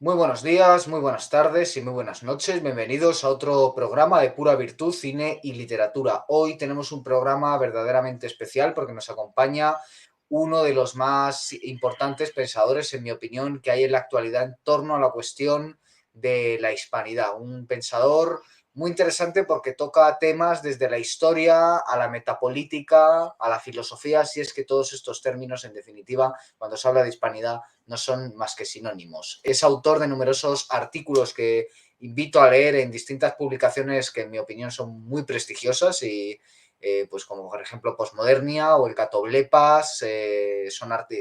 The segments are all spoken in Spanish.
Muy buenos días, muy buenas tardes y muy buenas noches. Bienvenidos a otro programa de Pura Virtud, Cine y Literatura. Hoy tenemos un programa verdaderamente especial porque nos acompaña uno de los más importantes pensadores, en mi opinión, que hay en la actualidad en torno a la cuestión de la hispanidad. Un pensador muy interesante porque toca temas desde la historia a la metapolítica, a la filosofía, si es que todos estos términos, en definitiva, cuando se habla de hispanidad, no son más que sinónimos. Es autor de numerosos artículos que invito a leer en distintas publicaciones que en mi opinión son muy prestigiosas y pues como por ejemplo Postmodernia o el Catoblepas,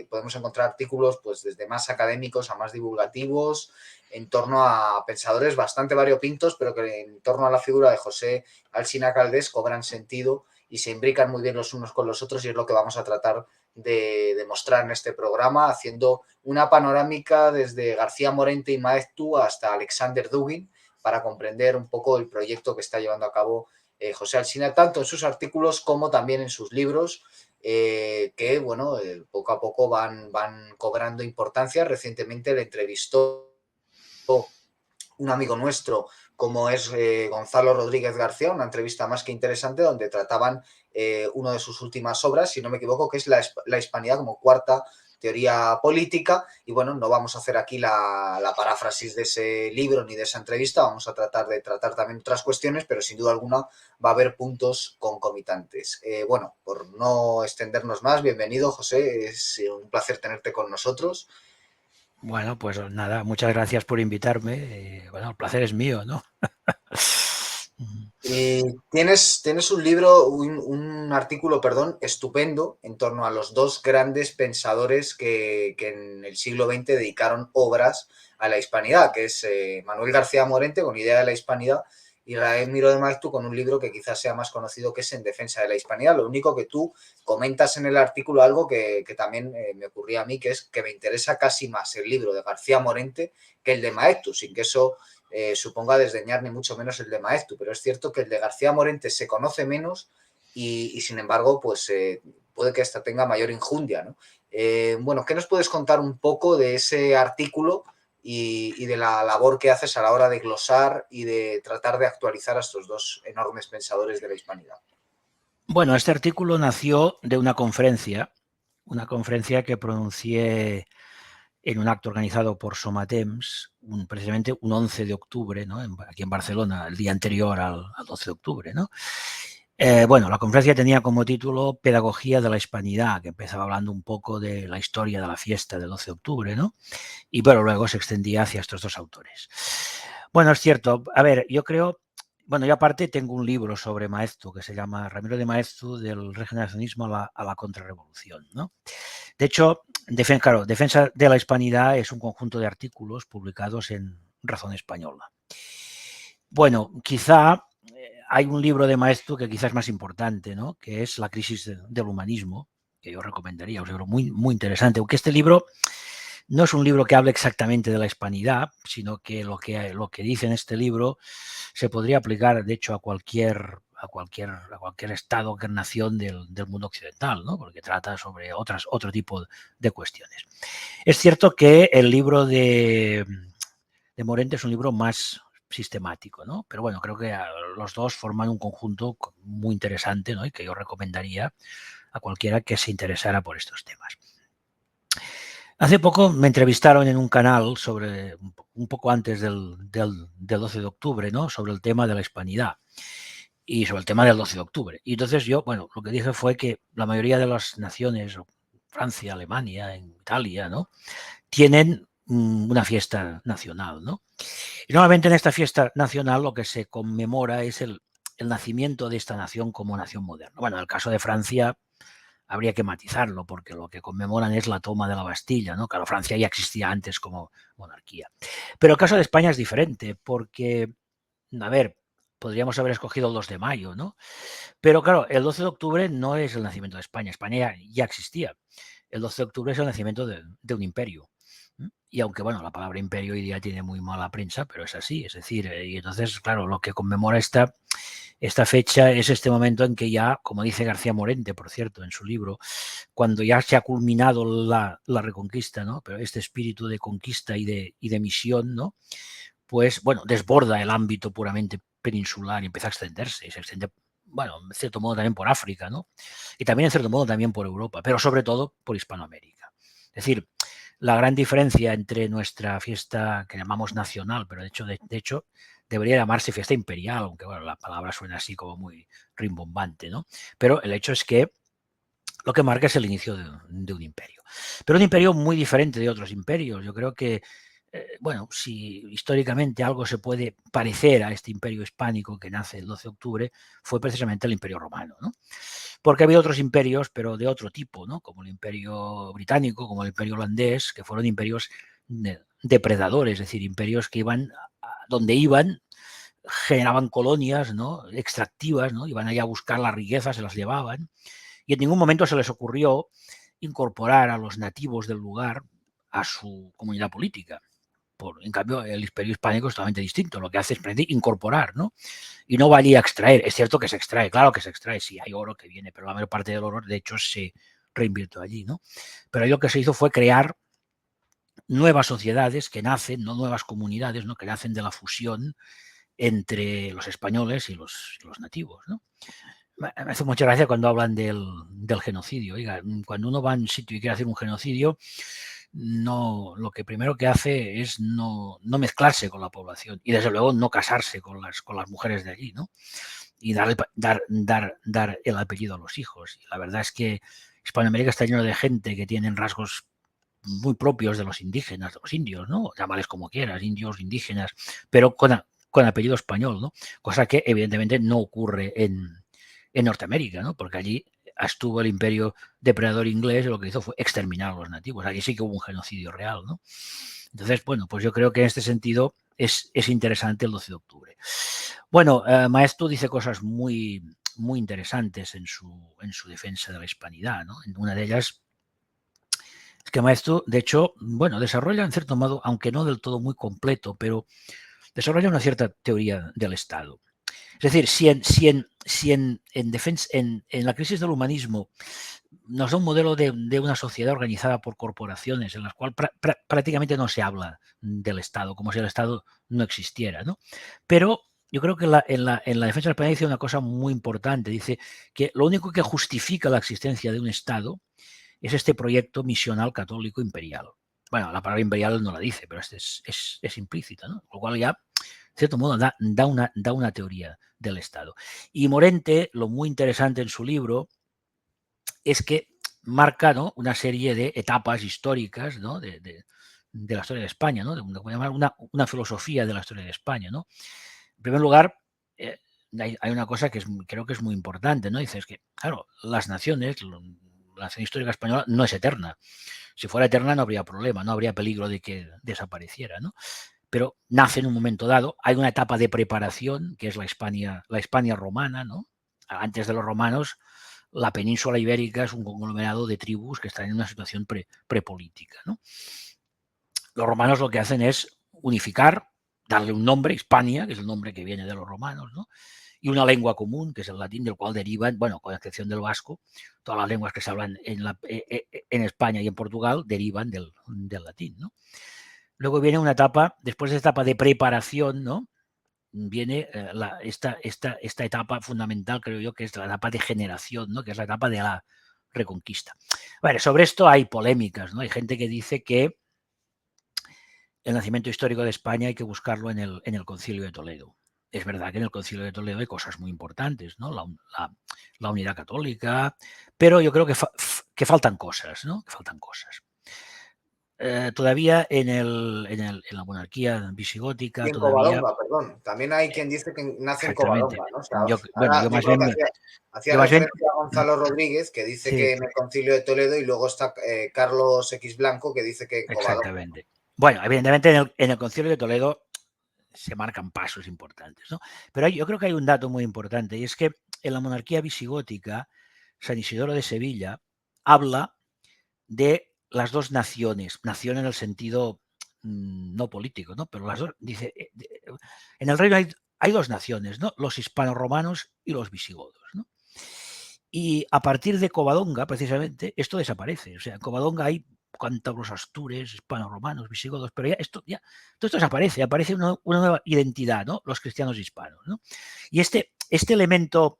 podemos encontrar artículos pues desde más académicos a más divulgativos en torno a pensadores bastante variopintos, pero que en torno a la figura de José Alsina Caldés cobran sentido y se imbrican muy bien los unos con los otros, y es lo que vamos a tratar de demostrar en este programa, haciendo una panorámica desde García Morente y Maeztu hasta Alexander Dugin para comprender un poco el proyecto que está llevando a cabo José Alsina, tanto en sus artículos como también en sus libros, que bueno, poco a poco van cobrando importancia. Recientemente le entrevistó un amigo nuestro como es Gonzalo Rodríguez García, una entrevista más que interesante donde trataban una de sus últimas obras, si no me equivoco, que es la Hispanidad como cuarta teoría política. Y bueno, no vamos a hacer aquí la paráfrasis de ese libro ni de esa entrevista, vamos a tratar de tratar también otras cuestiones, pero sin duda alguna va a haber puntos concomitantes. Bueno, por no extendernos más, bienvenido José, es un placer tenerte con nosotros. Bueno, pues nada, muchas gracias por invitarme. Bueno, el placer es mío, ¿no? Tienes un libro, un artículo, perdón, estupendo en torno a los dos grandes pensadores que en el siglo XX dedicaron obras a la hispanidad, que es Manuel García Morente con Idea de la Hispanidad y Rafael Miró de Maeztu con un libro que quizás sea más conocido, que es En defensa de la hispanidad. Lo único que tú comentas en el artículo algo que también me ocurría a mí, que es que me interesa casi más el libro de García Morente que el de Maeztu, sin que eso suponga desdeñar ni mucho menos el de Maeztu, pero es cierto que el de García Morente se conoce menos y sin embargo, pues puede que hasta tenga mayor injundia, ¿no? Bueno, ¿qué nos puedes contar un poco de ese artículo y de la labor que haces a la hora de glosar y de tratar de actualizar a estos dos enormes pensadores de la hispanidad? Bueno, este artículo nació de una conferencia que pronuncié en un acto organizado por Somatemps, precisamente un 11 de octubre, ¿no? Aquí en Barcelona, el día anterior al 12 de octubre, ¿no? Bueno, la conferencia tenía como título Pedagogía de la Hispanidad, que empezaba hablando un poco de la historia de la fiesta del 12 de octubre, ¿no? Y pero luego se extendía hacia estos dos autores. Bueno, es cierto. A ver, yo creo, bueno, yo aparte tengo un libro sobre Maeztu que se llama Ramiro de Maeztu, del regeneracionismo a la contrarrevolución, ¿no? De hecho, claro, Defensa de la Hispanidad es un conjunto de artículos publicados en Razón Española. Bueno, quizá hay un libro de Maeztu que quizás es más importante, ¿no? Que es La crisis del humanismo, que yo recomendaría, un libro muy, muy interesante, aunque este libro no es un libro que hable exactamente de la hispanidad, sino que lo que dice en este libro se podría aplicar, de hecho, a cualquier estado, cualquier nación del mundo occidental, ¿no? Porque trata sobre otro tipo de cuestiones. Es cierto que el libro de Morente es un libro más sistemático, ¿no? Pero bueno, creo que los dos forman un conjunto muy interesante, ¿no? Y que yo recomendaría a cualquiera que se interesara por estos temas. Hace poco me entrevistaron en un canal sobre, un poco antes del 12 de octubre, ¿no? Sobre el tema de la hispanidad y sobre el tema del 12 de octubre. Y entonces yo, bueno, lo que dije fue que la mayoría de las naciones, Francia, Alemania, en Italia, ¿no? Tienen una fiesta nacional, ¿no? Y normalmente en esta fiesta nacional lo que se conmemora es el nacimiento de esta nación como nación moderna. Bueno, en el caso de Francia habría que matizarlo, porque lo que conmemoran es la toma de la Bastilla, ¿no? Claro, Francia ya existía antes como monarquía. Pero el caso de España es diferente, porque, a ver, podríamos haber escogido el 2 de mayo, ¿no? Pero claro, el 12 de octubre no es el nacimiento de España, España ya existía. El 12 de octubre es el nacimiento de un imperio. Y aunque, bueno, la palabra imperio hoy día tiene muy mala prensa, pero es así, es decir, y entonces, claro, lo que conmemora Esta fecha es este momento en que ya, como dice García Morente, por cierto, en su libro, cuando ya se ha culminado la reconquista, ¿no? Pero este espíritu de conquista y de misión, ¿no? Pues, bueno, desborda el ámbito puramente peninsular y empieza a extenderse, y se extiende, bueno, en cierto modo también por África, ¿no? Y también, en cierto modo, también por Europa, pero sobre todo por Hispanoamérica. Es decir, la gran diferencia entre nuestra fiesta que llamamos nacional, pero de hecho debería llamarse fiesta imperial, aunque bueno, la palabra suena así como muy rimbombante, ¿no? Pero el hecho es que lo que marca es el inicio de un imperio. Pero un imperio muy diferente de otros imperios. Yo creo que, bueno, si históricamente algo se puede parecer a este imperio hispánico que nace el 12 de octubre, fue precisamente el imperio romano, ¿no? Porque ha habido otros imperios, pero de otro tipo, ¿no? Como el imperio británico, como el imperio holandés, que fueron imperios depredadores, es decir, imperios que iban donde iban, generaban colonias, ¿no? Extractivas, ¿no? Iban allá a buscar la riqueza, se las llevaban, y en ningún momento se les ocurrió incorporar a los nativos del lugar a su comunidad política. En cambio, el imperio hispánico es totalmente distinto. Lo que hace es incorporar, ¿no? Y no valía a extraer. Es cierto que se extrae, claro que se extrae, sí, hay oro que viene, pero la mayor parte del oro, de hecho, se reinvirtió allí, ¿no? Pero ahí lo que se hizo fue crear nuevas sociedades que nacen, no nuevas comunidades, ¿no? Que nacen de la fusión entre los españoles y los nativos, ¿no? Me hace mucha gracia cuando hablan del genocidio. Oiga, cuando uno va a un sitio y quiere hacer un genocidio, no, lo que primero que hace es no mezclarse con la población y desde luego no casarse con las mujeres de allí, ¿no? Y dar el apellido a los hijos. Y la verdad es que Hispanoamérica está lleno de gente que tienen rasgos muy propios de los indígenas, de los indios, ¿no? Llámales como quieras, indios, indígenas, pero con apellido español, ¿no? Cosa que evidentemente no ocurre en Norteamérica, ¿no? Porque allí estuvo el imperio depredador inglés y lo que hizo fue exterminar a los nativos. Aquí sí que hubo un genocidio real, ¿no? Entonces, bueno, pues yo creo que en este sentido es interesante el 12 de octubre. Bueno, Maeztu dice cosas muy, muy interesantes en su defensa de la hispanidad, ¿no? Una de ellas es que Maeztu, de hecho, bueno, desarrolla en cierto modo, aunque no del todo muy completo, pero desarrolla una cierta teoría del Estado. Es decir, si en la crisis del humanismo nos da un modelo de una sociedad organizada por corporaciones en las cuales prácticamente no se habla del Estado, como si el Estado no existiera, ¿no? Pero yo creo que en la defensa de la España dice una cosa muy importante. Dice que lo único que justifica la existencia de un Estado es este proyecto misional católico imperial. Bueno, la palabra imperial no la dice, pero es implícita, ¿no? Lo cual ya, de cierto modo, da una teoría del Estado. Y Morente, lo muy interesante en su libro es que marca, ¿no?, una serie de etapas históricas, ¿no?, de la historia de España, ¿no?, una filosofía de la historia de España, ¿no? En primer lugar, hay una cosa que creo que es muy importante, ¿no? Dices que, claro, las naciones, la nación histórica española no es eterna. Si fuera eterna no habría problema, no habría peligro de que desapareciera, ¿no? Pero nace en un momento dado, hay una etapa de preparación, que es la Hispania romana, ¿no? Antes de los romanos, la península ibérica es un conglomerado de tribus que están en una situación prepolítica, ¿no? Los romanos lo que hacen es unificar, darle un nombre, Hispania, que es el nombre que viene de los romanos, ¿no?, y una lengua común, que es el latín, del cual derivan, bueno, con excepción del vasco, todas las lenguas que se hablan en España y en Portugal derivan del latín, ¿no? Luego viene una etapa, después de esta etapa de preparación, ¿no?, viene esta etapa fundamental, creo yo, que es la etapa de generación, ¿no?, que es la etapa de la reconquista. Bueno, sobre esto hay polémicas, ¿no? Hay gente que dice que el nacimiento histórico de España hay que buscarlo en el Concilio de Toledo. Es verdad que en el Concilio de Toledo hay cosas muy importantes, ¿no? La unidad católica, pero yo creo que faltan cosas, ¿no? Que faltan cosas. Todavía en la monarquía visigótica, Y en todavía. Covadonga, perdón. También hay quien dice que nace en Exactamente. Covadonga, ¿no? O sea, Bueno, ahora yo creo que hacía yo más bien, referencia a Gonzalo Rodríguez, que dice sí, que en el Concilio de Toledo, y luego está Carlos X Blanco, que dice que en Covadonga. exactamente. Bueno, evidentemente en el Concilio de Toledo se marcan pasos importantes, ¿no? Pero yo creo que hay un dato muy importante, y es que en la monarquía visigótica, San Isidoro de Sevilla habla de las dos naciones, nación en el sentido no político, ¿no? Pero las dos, dice, en el reino hay dos naciones, ¿no? Los hispanoromanos y los visigodos, ¿no? Y a partir de Covadonga, precisamente, esto desaparece. O sea, en Covadonga hay cántabros, astures, hispanoromanos, visigodos, pero ya todo esto desaparece, aparece una nueva identidad, ¿no? Los cristianos hispanos, ¿no? Y este elemento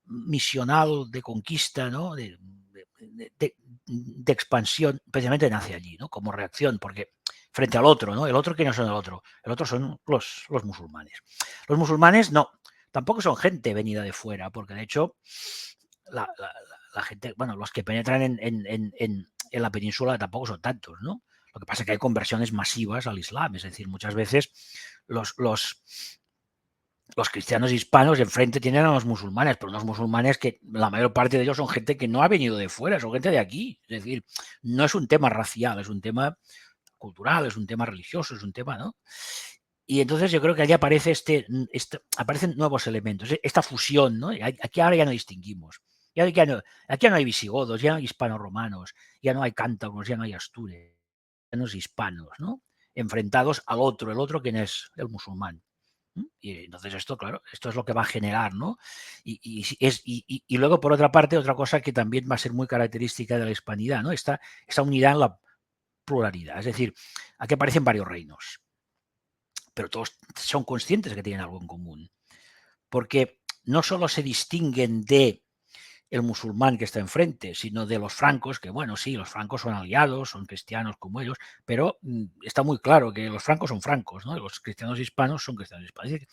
misional de conquista, ¿no? de expansión, precisamente nace allí, ¿no? Como reacción, porque frente al otro, ¿no? El otro, ¿quiénes son el otro? El otro son los musulmanes. Los musulmanes no, tampoco son gente venida de fuera, porque de hecho la gente, bueno, los que penetran en la península tampoco son tantos, ¿no? Lo que pasa es que hay conversiones masivas al Islam, es decir, muchas veces los cristianos hispanos enfrente tienen a los musulmanes, pero unos musulmanes que la mayor parte de ellos son gente que no ha venido de fuera, son gente de aquí. Es decir, no es un tema racial, es un tema cultural, es un tema religioso, es un tema, ¿no? Y entonces yo creo que allí aparece aparecen nuevos elementos, esta fusión, ¿no? Aquí ahora ya no distinguimos. Aquí ya no hay visigodos, ya no hay hispanoromanos, ya no hay cántabros, ya no hay astures, ya no hay hispanos, ¿no? Enfrentados al otro, el otro quien es el musulmán. Y entonces esto, claro, esto es lo que va a generar, ¿no? Y luego, por otra parte, otra cosa que también va a ser muy característica de la hispanidad, ¿no? Esta unidad en la pluralidad. Es decir, aquí aparecen varios reinos, pero todos son conscientes de que tienen algo en común. Porque no solo se distinguen de el musulmán que está enfrente, sino de los francos, que bueno, sí, los francos son aliados, son cristianos como ellos, pero está muy claro que los francos son francos, ¿no? Y los cristianos hispanos son cristianos hispanos. Es decir,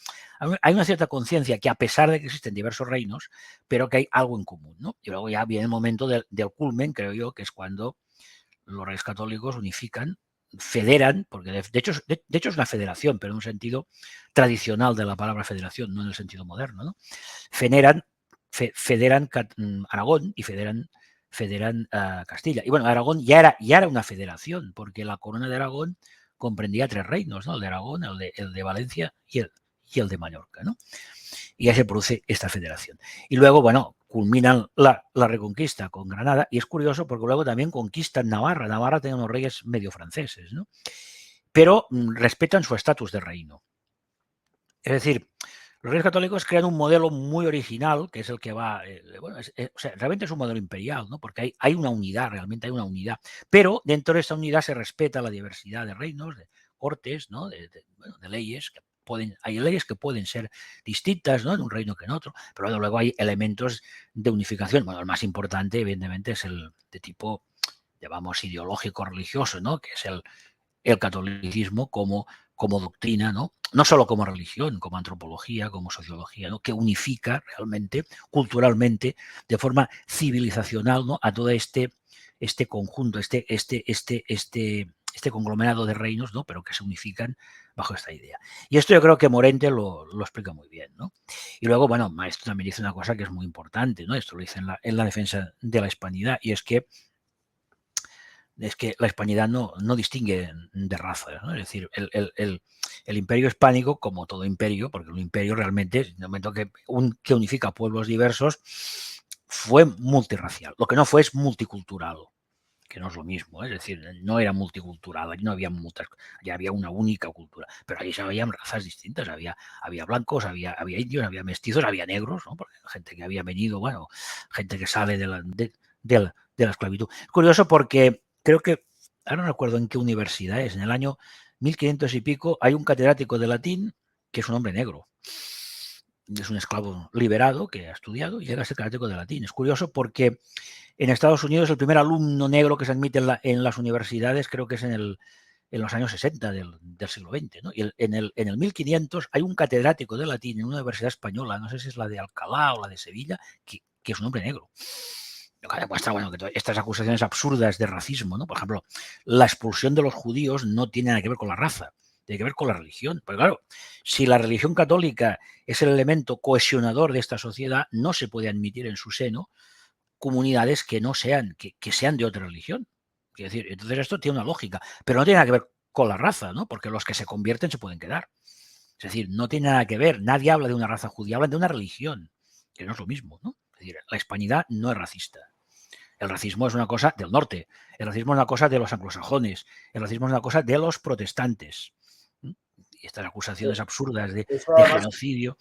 hay una cierta conciencia que a pesar de que existen diversos reinos, pero que hay algo en común, ¿no? Y luego ya viene el momento del culmen, creo yo, que es cuando los reyes católicos unifican, federan, porque de hecho es una federación, pero en un sentido tradicional de la palabra federación, no en el sentido moderno, ¿no? Federan Aragón y federan Castilla. Y bueno, Aragón ya era una federación, porque la corona de Aragón comprendía 3 reinos, ¿no? El de Aragón, el de Valencia y el de Mallorca, ¿no? Y ya se produce esta federación. Y luego, bueno, culminan la reconquista con Granada, y es curioso porque luego también conquistan Navarra. Navarra tiene unos reyes medio franceses, ¿no? Pero respetan su estatus de reino. Es decir, los reyes católicos crean un modelo muy original, que es el que va, bueno, o sea, realmente es un modelo imperial, ¿no? Porque hay una unidad, realmente hay una unidad, pero dentro de esta unidad se respeta la diversidad de reinos, de cortes, ¿no? Bueno, de leyes, hay leyes que pueden ser distintas, ¿no? En un reino que en otro, pero luego hay elementos de unificación. Bueno, el más importante, evidentemente, es el de tipo, llamamos, ideológico religioso, ¿no? Que es el catolicismo como doctrina, ¿no? No solo como religión, como antropología, como sociología, ¿no? Que unifica realmente, culturalmente, de forma civilizacional, ¿no? A todo este conjunto, este conglomerado de reinos, ¿no? Pero que se unifican bajo esta idea. Y esto yo creo que Morente lo explica muy bien, ¿no? Y luego, bueno, Maestro también dice una cosa que es muy importante, ¿no? Esto lo dice en la defensa de la hispanidad, y es que la hispanidad no distingue de raza, ¿no? Es decir, el imperio hispánico, como todo imperio, porque un imperio realmente, en el momento que unifica pueblos diversos, fue multirracial. Lo que no fue es multicultural, que no es lo mismo, es decir, no era multicultural, allí no había muchas, ya había una única cultura, pero allí se habían razas distintas, había blancos, había indios, había mestizos, había negros, ¿no? Porque gente que había venido, bueno, gente que sale de la esclavitud. Es curioso porque creo que, ahora no recuerdo en qué universidad es, en el año 1500 y pico, hay un catedrático de latín que es un hombre negro. Es un esclavo liberado que ha estudiado y llega a ser catedrático de latín. Es curioso porque en Estados Unidos el primer alumno negro que se admite en las universidades creo que es en los años 60 del siglo XX, ¿no? Y en el 1500 hay un catedrático de latín en una universidad española, no sé si es la de Alcalá o la de Sevilla, que es un hombre negro. Lo que demuestra, bueno, que estas acusaciones absurdas de racismo, ¿no? Por ejemplo, la expulsión de los judíos no tiene nada que ver con la raza, tiene que ver con la religión. Pero claro, si la religión católica es el elemento cohesionador de esta sociedad, no se puede admitir en su seno comunidades que no sean, que sean de otra religión. Es decir, entonces esto tiene una lógica, pero no tiene nada que ver con la raza, ¿no? Porque los que se convierten se pueden quedar. Es decir, no tiene nada que ver, nadie habla de una raza judía, hablan de una religión, que no es lo mismo, ¿no? Es decir, la hispanidad no es racista. El racismo es una cosa del norte, el racismo es una cosa de los anglosajones, el racismo es una cosa de los protestantes. estas acusaciones absurdas Eso de además genocidio.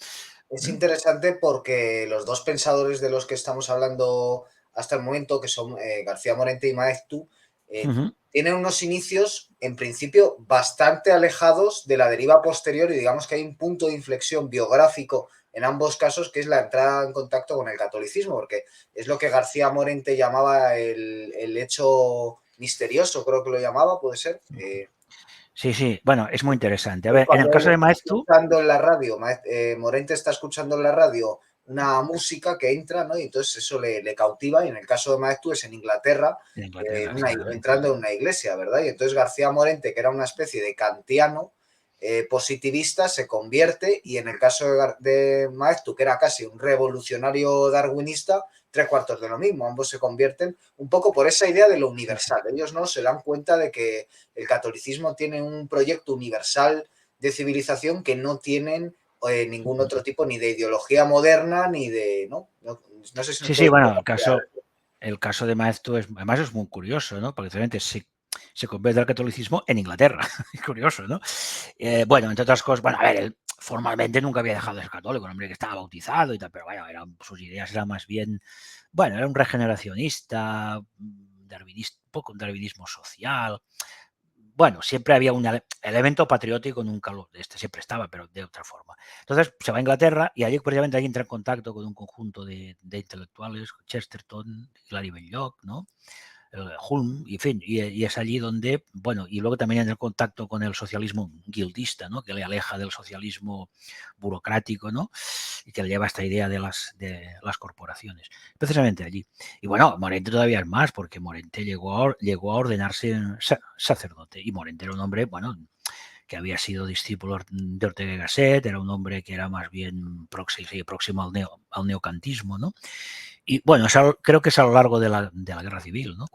es interesante porque los dos pensadores de los que estamos hablando hasta el momento, que son García Morente y Maeztu, eh, Ujú. tienen unos inicios, en principio, bastante alejados de la deriva posterior y digamos que hay un punto de inflexión biográfico en ambos casos, que es la entrada en contacto con el catolicismo, porque es lo que García Morente llamaba el hecho misterioso, creo que lo llamaba, puede ser. Sí, sí, bueno, es muy interesante. A Es ver, en el cuando él caso de está Maeztu, escuchando en la radio, Morente está escuchando en la radio una música que entra, ¿no? Y entonces eso le cautiva, y en el caso de Maeztu es en Inglaterra, en Inglaterra, exactamente. entrando en una iglesia, ¿verdad? Y entonces García Morente, que era una especie de kantiano positivista, se convierte, y en el caso de Maeztu, que era casi un revolucionario darwinista, tres cuartos de lo mismo, ambos se convierten un poco por esa idea de lo Sí, sí. universal. Ellos no se dan cuenta de que el catolicismo tiene un proyecto universal de civilización que no tienen ningún otro tipo ni de ideología moderna ni de... No sé si nos Sí, sí, puedes bueno, ampliar. el caso de Maeztu es, además es muy curioso, ¿no? Porque realmente se convierte al catolicismo en Inglaterra. Es curioso, ¿no? Bueno, entre otras cosas, bueno, a ver, él formalmente nunca había dejado de ser católico, un hombre que estaba bautizado y tal, pero bueno, sus ideas eran más bien, bueno, era un regeneracionista, un poco un darwinismo social. Bueno, siempre había un elemento patriótico, nunca siempre estaba, pero de otra forma. Entonces se va a Inglaterra y allí precisamente ahí entra en contacto con un conjunto de intelectuales, Chesterton, Hilary Benyock, ¿no? Hulme, y en fin, y es allí donde, bueno, y luego también en el contacto con el socialismo guildista, ¿no? Que le aleja del socialismo burocrático, ¿no? Y que le lleva esta idea de las corporaciones, precisamente allí. Y bueno, Morente todavía es más, porque Morente llegó a ordenarse sacerdote, y Morente era un hombre, bueno, que había sido discípulo de Ortega y Gasset, era un hombre que era más bien próximo al neocantismo, ¿no? Y bueno, creo que es a lo largo de la Guerra Civil, ¿no?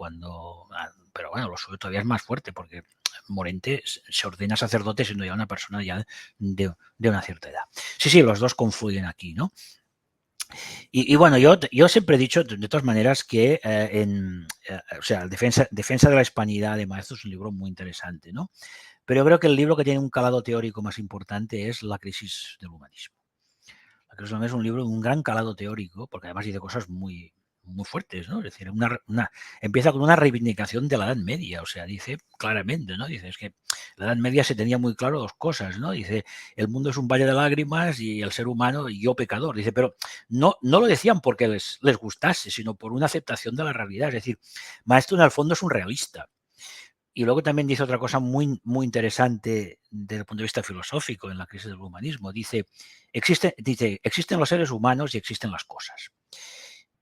Pero bueno, lo suyo todavía es más fuerte, porque Morente se ordena sacerdote siendo ya una persona ya de una cierta edad. Sí, sí, los dos confluyen aquí, ¿no? Y bueno, yo siempre he dicho, de todas maneras, que o sea, Defensa de la Hispanidad de Maeztu es un libro muy interesante, ¿no? Pero yo creo que el libro que tiene un calado teórico más importante es La crisis del humanismo. La crisis del humanismo es un libro de un gran calado teórico, porque además dice cosas muy, muy fuertes, ¿no? Es decir, empieza con una reivindicación de la Edad Media, o sea, dice claramente, ¿no? Dice, es que la Edad Media se tenía muy claro dos cosas, ¿no? Dice, el mundo es un valle de lágrimas y el ser humano, y yo pecador. Dice, pero no lo decían porque les gustase, sino por una aceptación de la realidad. Es decir, Maestro en el fondo es un realista. Y luego también dice otra cosa muy, muy interesante desde el punto de vista filosófico en la crisis del humanismo. Dice, existen los seres humanos y existen las cosas.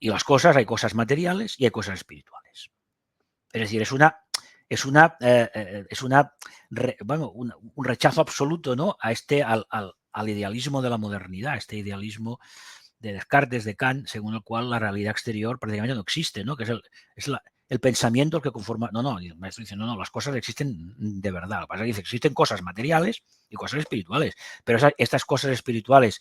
Y las cosas, hay cosas materiales y hay cosas espirituales. Es decir, un rechazo absoluto, ¿no? Al idealismo de la modernidad, este idealismo de Descartes, de Kant, según el cual la realidad exterior prácticamente no existe, ¿no? Que el pensamiento el que conforma. No, el maestro dice, no, las cosas existen de verdad. Lo que pasa es que dice, existen cosas materiales y cosas espirituales, pero estas cosas espirituales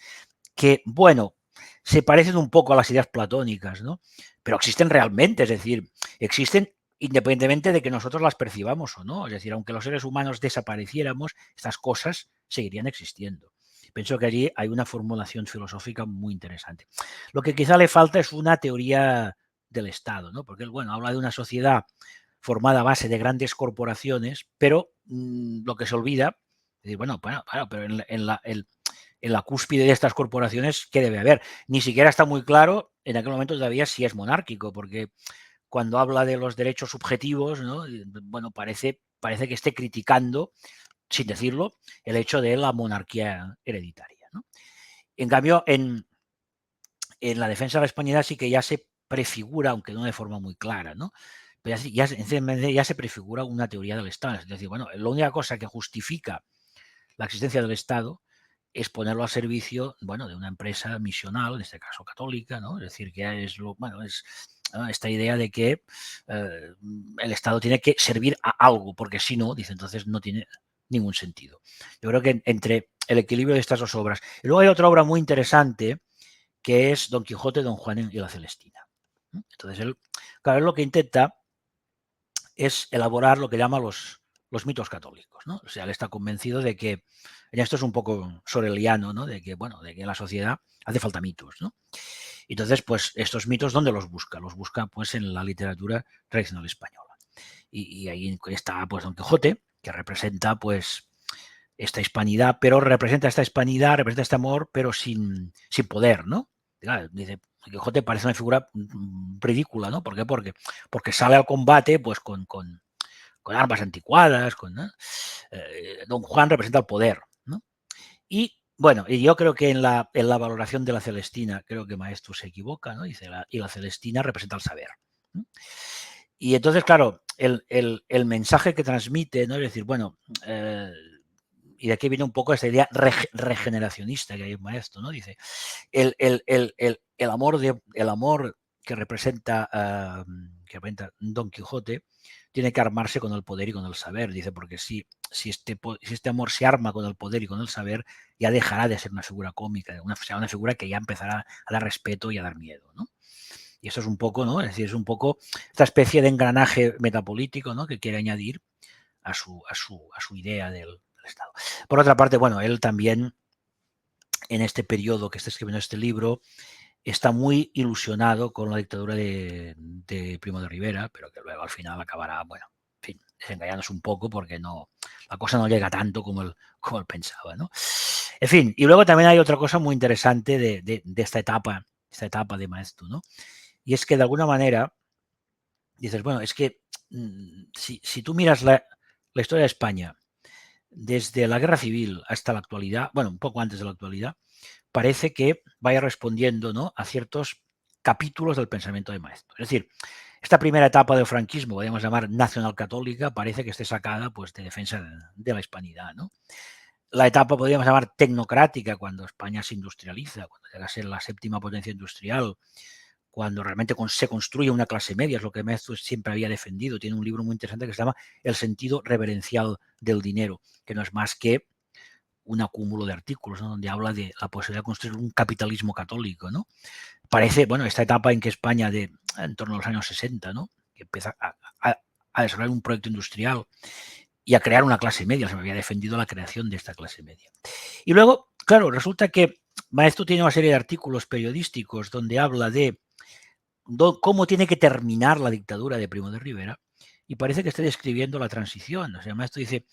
que, bueno, se parecen un poco a las ideas platónicas, ¿no? Pero existen realmente, es decir, existen independientemente de que nosotros las percibamos o no. Es decir, aunque los seres humanos desapareciéramos, estas cosas seguirían existiendo. Pienso que allí hay una formulación filosófica muy interesante. Lo que quizá le falta es una teoría del Estado, ¿no? Porque él, bueno, habla de una sociedad formada a base de grandes corporaciones, pero lo que se olvida, es decir, bueno, pero en la cúspide de estas corporaciones, ¿qué debe haber? Ni siquiera está muy claro en aquel momento todavía si es monárquico, porque cuando habla de los derechos subjetivos, ¿no? Bueno, parece que esté criticando, sin decirlo, el hecho de la monarquía hereditaria, ¿no? En cambio, en la defensa de la hispanidad sí que ya se prefigura, aunque no de forma muy clara, ¿no? Pero ya se prefigura una teoría del Estado. Es decir, bueno, la única cosa que justifica la existencia del Estado es ponerlo al servicio, bueno, de una empresa misional, en este caso católica, ¿no? Es decir, que es esta idea de que el Estado tiene que servir a algo, porque si no, dice, entonces no tiene ningún sentido. Yo creo que entre el equilibrio de estas dos obras. Y luego hay otra obra muy interesante que es Don Quijote, Don Juan y la Celestina. Entonces, él, claro, él lo que intenta es elaborar lo que llama los los mitos católicos, ¿no? O sea, él está convencido de que, en esto es un poco soreliano, ¿no? De que, bueno, de que en la sociedad hace falta mitos, ¿no? Entonces, pues estos mitos, ¿dónde los busca? Los busca pues en la literatura tradicional española. Y ahí está pues Don Quijote, que representa pues esta hispanidad, pero representa esta hispanidad, representa este amor, pero sin poder, ¿no? Claro, dice, Don Quijote parece una figura ridícula, ¿no? ¿Por qué? Porque sale al combate pues con armas anticuadas, ¿no? Don Juan representa el poder, ¿no? Y bueno, y yo creo que en la valoración de la Celestina, creo que Maeztu se equivoca, ¿no? Dice, y la Celestina representa el saber, ¿no? Y entonces, claro, el mensaje que transmite, ¿no? Es decir, bueno, y de aquí viene un poco esta idea regeneracionista que hay en Maeztu, ¿no? Dice, el amor que representa Don Quijote tiene que armarse con el poder y con el saber, dice, porque si este amor se arma con el poder y con el saber, ya dejará de ser una figura cómica, será una figura que ya empezará a dar respeto y a dar miedo, ¿no? Y eso es un poco, ¿no? Es decir, es un poco esta especie de engranaje metapolítico, ¿no? Que quiere añadir a su idea del Estado. Por otra parte, bueno, él también, en este periodo que está escribiendo este libro, está muy ilusionado con la dictadura de Primo de Rivera, pero que luego al final acabará, bueno, en fin, desengañándose un poco porque la cosa no llega tanto como él pensaba, ¿no? En fin, y luego también hay otra cosa muy interesante de esta etapa de Maeztu, ¿no? Y es que de alguna manera dices, bueno, es que si tú miras la historia de España desde la Guerra Civil hasta la actualidad, bueno, un poco antes de la actualidad, parece que vaya respondiendo, ¿no?, a ciertos capítulos del pensamiento de Maeztu. Es decir, esta primera etapa del franquismo, podríamos llamar nacional católica, parece que esté sacada pues, de defensa de la hispanidad, ¿no? La etapa, podríamos llamar tecnocrática, cuando España se industrializa, cuando llega a ser la séptima potencia industrial, cuando realmente se construye una clase media, es lo que Maeztu siempre había defendido. Tiene un libro muy interesante que se llama El sentido reverencial del dinero, que no es más que un acúmulo de artículos, ¿no?, donde habla de la posibilidad de construir un capitalismo católico, ¿no? Parece, bueno, esta etapa en que España en torno a los años 60, ¿no?, que empieza a desarrollar un proyecto industrial y a crear una clase media. Se me había defendido la creación de esta clase media. Y luego, claro, resulta que Maeztu tiene una serie de artículos periodísticos donde habla de cómo tiene que terminar la dictadura de Primo de Rivera, y parece que está describiendo la transición. O sea, Maeztu dice,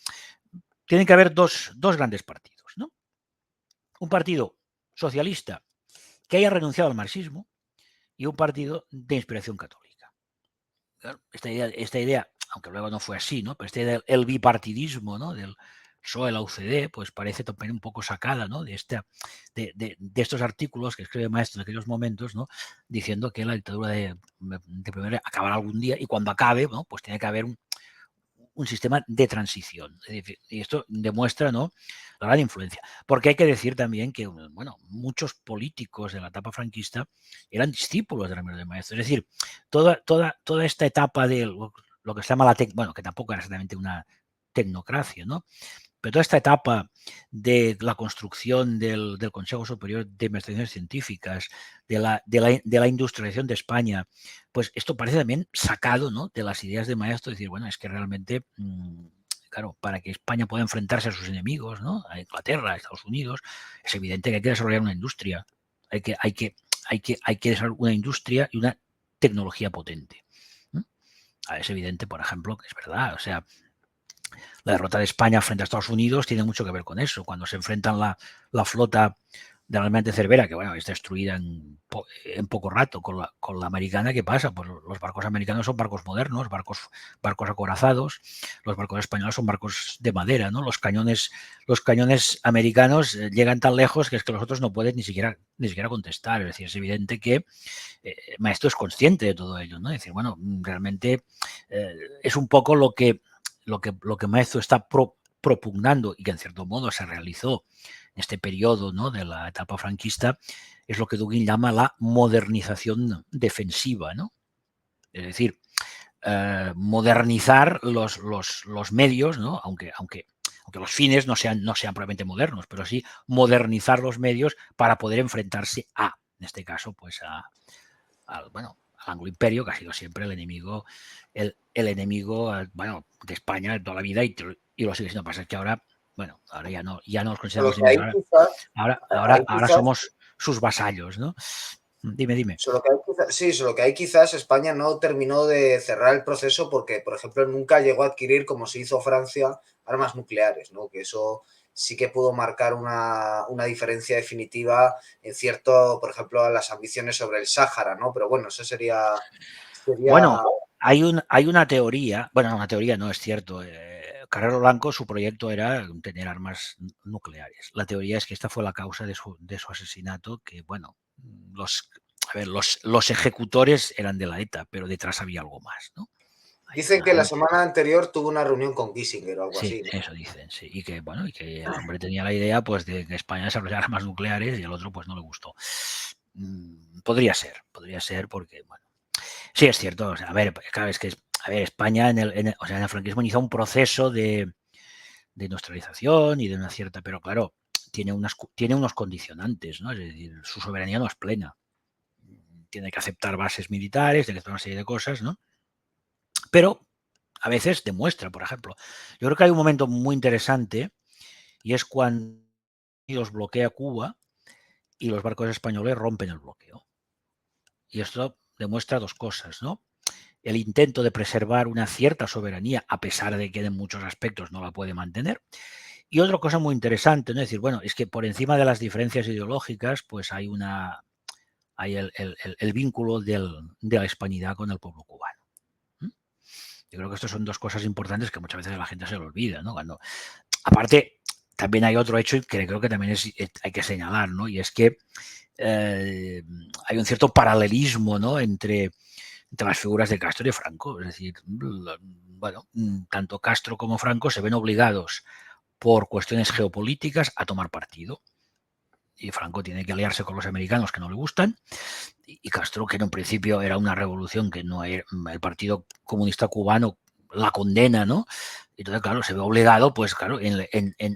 tienen que haber dos grandes partidos, ¿no? Un partido socialista que haya renunciado al marxismo y un partido de inspiración católica. Claro, esta idea, aunque luego no fue así, ¿no?, pero esta idea del bipartidismo, ¿no?, del PSOE, la UCD, pues parece también un poco sacada, ¿no?, de estos artículos que escribe Maeztu en aquellos momentos, ¿no?, diciendo que la dictadura de Primero acabará algún día, y cuando acabe, ¿no?, pues tiene que haber un sistema de transición. Y esto demuestra, ¿no?, la gran influencia. Porque hay que decir también que, bueno, muchos políticos de la etapa franquista eran discípulos de Ramiro de Maeztu. Es decir, toda esta etapa de lo que se llama bueno, que tampoco era exactamente una tecnocracia, ¿no?, pero toda esta etapa de la construcción del Consejo Superior de Investigaciones Científicas, de la industrialización de España, pues esto parece también sacado, ¿no?, de las ideas de Maeztu, decir, bueno, es que realmente, claro, para que España pueda enfrentarse a sus enemigos, ¿no?, a Inglaterra, a Estados Unidos, es evidente que hay que desarrollar una industria, hay que desarrollar una industria y una tecnología potente. Es evidente, por ejemplo, que es verdad, o sea, la derrota de España frente a Estados Unidos tiene mucho que ver con eso. Cuando se enfrentan la flota de la Almirante Cervera, que bueno, es destruida en poco rato con la americana, ¿qué pasa? Pues los barcos americanos son barcos modernos, barcos acorazados. Los barcos españoles son barcos de madera, ¿no? Los cañones americanos llegan tan lejos que es que los otros no pueden ni siquiera contestar. Es decir, es evidente que Maeztu es consciente de todo ello, ¿no? Es decir, bueno, realmente es un poco lo que Maeztu está propugnando, y que en cierto modo se realizó en este periodo, ¿no?, de la etapa franquista, es lo que Dugin llama la modernización defensiva, ¿no? Es decir, modernizar los medios, ¿no?, aunque los fines no sean probablemente modernos, pero sí modernizar los medios para poder enfrentarse en este caso, pues anglo-imperio, que ha sido siempre el enemigo, bueno, de España de toda la vida y lo sigue siendo. Pasa es que ahora, bueno, ahora ya no los Solo consideramos que enemigos, ahí ahora quizás somos sus vasallos, ¿no? Dime. Solo que ahí quizás España no terminó de cerrar el proceso porque, por ejemplo, nunca llegó a adquirir, como se hizo Francia, armas nucleares, ¿no? Que eso sí que pudo marcar una diferencia definitiva en cierto, por ejemplo, a las ambiciones sobre el Sáhara, ¿no? Pero bueno, eso sería... Bueno, hay una teoría, bueno, una teoría no es cierto. Carrero Blanco, su proyecto era tener armas nucleares. La teoría es que esta fue la causa de su asesinato, que bueno, los ejecutores eran de la ETA, pero detrás había algo más, ¿no? Dicen que la semana anterior tuvo una reunión con Kissinger o algo Sí, así, ¿no? eso dicen, sí. Y que, bueno, y que el hombre tenía la idea pues de que España desarrollara armas nucleares y al otro pues no le gustó. Podría ser porque, bueno, sí es cierto, o sea, a ver, claro, es que España en el franquismo inició un proceso de industrialización y de una cierta, pero claro, tiene unos condicionantes, ¿no? Es decir, su soberanía no es plena. Tiene que aceptar bases militares, tiene que hacer una serie de cosas, ¿no? Pero a veces demuestra, por ejemplo. Yo creo que hay un momento muy interesante y es cuando los bloquea Cuba y los barcos españoles rompen el bloqueo. Y esto demuestra dos cosas, ¿no? El intento de preservar una cierta soberanía, a pesar de que en muchos aspectos no la puede mantener. Y otra cosa muy interesante, ¿no? Es decir, bueno, es que por encima de las diferencias ideológicas, pues hay el vínculo de la hispanidad con el pueblo cubano. Yo creo que estas son dos cosas importantes que muchas veces la gente se le olvida, ¿no? Aparte, también hay otro hecho que creo que también hay que señalar, ¿no? Y es que hay un cierto paralelismo, ¿no? entre las figuras de Castro y de Franco. Es decir, bueno, tanto Castro como Franco se ven obligados por cuestiones geopolíticas a tomar partido. Y Franco tiene que aliarse con los americanos que no le gustan, y Castro, que en un principio era una revolución que no era, el Partido Comunista Cubano la condena, ¿no? Entonces, claro, se ve obligado, pues claro, en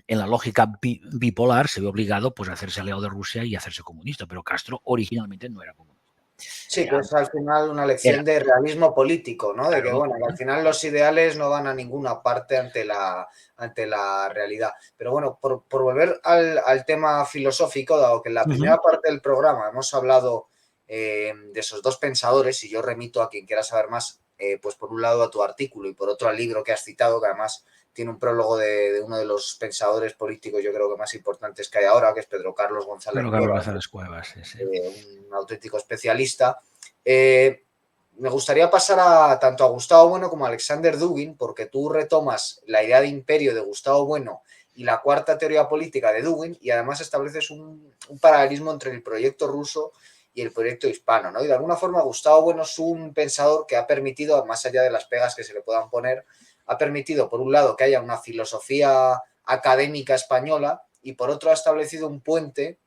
la lógica bipolar, se ve obligado pues a hacerse aliado de Rusia y a hacerse comunista, pero Castro originalmente no era comunista. Sí, que es al final una lección de realismo político, ¿no? De que, bueno, que al final los ideales no van a ninguna parte ante la realidad. Pero bueno, por volver al tema filosófico, dado que en la primera parte del programa hemos hablado de esos dos pensadores, y yo remito a quien quiera saber más, pues por un lado a tu artículo y por otro al libro que has citado, que además tiene un prólogo de uno de los pensadores políticos, yo creo que más importantes que hay ahora, que es Pedro Carlos González Cuevas, sí. Un auténtico especialista. Me gustaría pasar tanto a Gustavo Bueno como a Alexander Dugin, porque tú retomas la idea de imperio de Gustavo Bueno y la cuarta teoría política de Dugin, y además estableces un paralelismo entre el proyecto ruso y el proyecto hispano, ¿no? Y de alguna forma Gustavo Bueno es un pensador que ha permitido, más allá de las pegas que se le puedan poner, ha permitido, por un lado, que haya una filosofía académica española, y por otro ha establecido un puente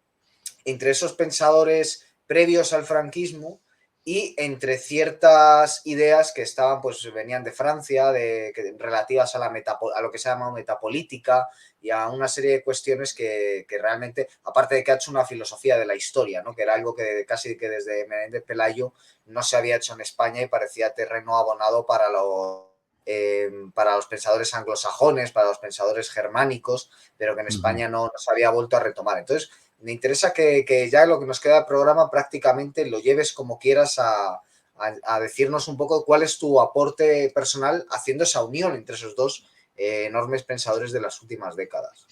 entre esos pensadores previos al franquismo y entre ciertas ideas que estaban, pues venían de Francia, relativas a lo que se llama metapolítica y a una serie de cuestiones que realmente, aparte de que ha hecho una filosofía de la historia, ¿no? Que era algo que casi que desde Menéndez Pelayo no se había hecho en España y parecía terreno abonado para los pensadores anglosajones, para los pensadores germánicos, pero que en España no se había vuelto a retomar. Entonces, me interesa que ya lo que nos queda del programa prácticamente lo lleves como quieras a decirnos un poco cuál es tu aporte personal haciendo esa unión entre esos dos enormes pensadores de las últimas décadas.